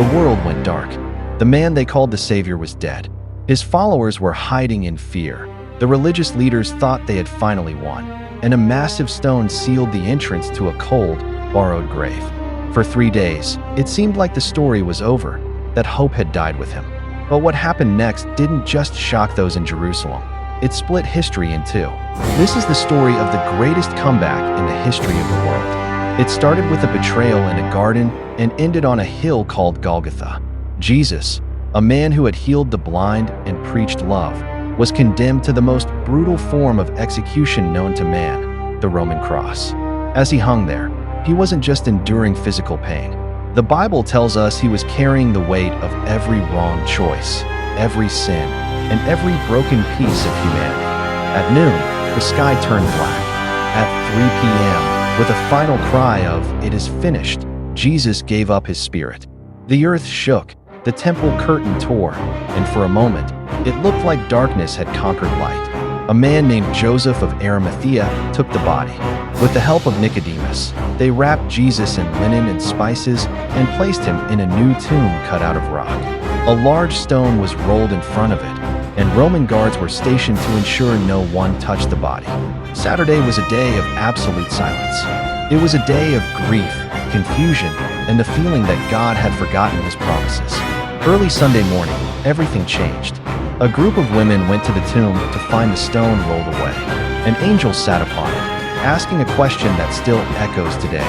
The world went dark. The man they called the Savior was dead. His followers were hiding in fear. The religious leaders thought they had finally won, and a massive stone sealed the entrance to a cold, borrowed grave. For 3 days, it seemed like the story was over, that hope had died with him. But what happened next didn't just shock those in Jerusalem. It split history in two. This is the story of the greatest comeback in the history of the world. It started with a betrayal in a garden and ended on a hill called Golgotha. Jesus, a man who had healed the blind and preached love, was condemned to the most brutal form of execution known to man, the Roman cross. As he hung there, he wasn't just enduring physical pain. The Bible tells us he was carrying the weight of every wrong choice, every sin, and every broken piece of humanity. At noon, the sky turned black. At 3 p.m., with a final cry of, "It is finished," Jesus gave up his spirit. The earth shook, the temple curtain tore, and for a moment, it looked like darkness had conquered light. A man named Joseph of Arimathea took the body. With the help of Nicodemus, they wrapped Jesus in linen and spices and placed him in a new tomb cut out of rock. A large stone was rolled in front of it, and Roman guards were stationed to ensure no one touched the body. Saturday was a day of absolute silence. It was a day of grief, confusion, and the feeling that God had forgotten his promises. Early Sunday morning, everything changed. A group of women went to the tomb to find the stone rolled away. An angel sat upon it, asking a question that still echoes today.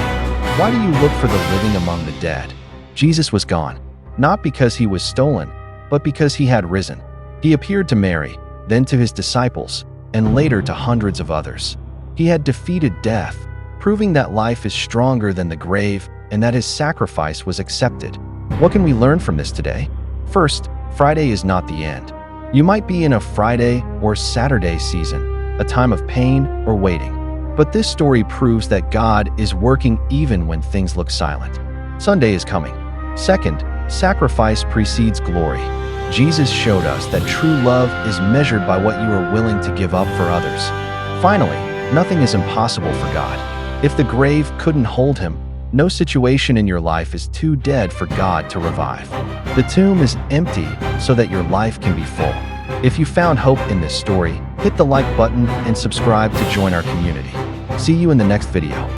Why do you look for the living among the dead? Jesus was gone, not because he was stolen, but because he had risen. He appeared to Mary, then to his disciples, and later to hundreds of others. He had defeated death, proving that life is stronger than the grave and that his sacrifice was accepted. What can we learn from this today? First, Friday is not the end. You might be in a Friday or Saturday season, a time of pain or waiting. But this story proves that God is working even when things look silent. Sunday is coming. Second, sacrifice precedes glory. Jesus showed us that true love is measured by what you are willing to give up for others. Finally, nothing is impossible for God. If the grave couldn't hold him, no situation in your life is too dead for God to revive. The tomb is empty so that your life can be full. If you found hope in this story, hit the like button and subscribe to join our community. See you in the next video.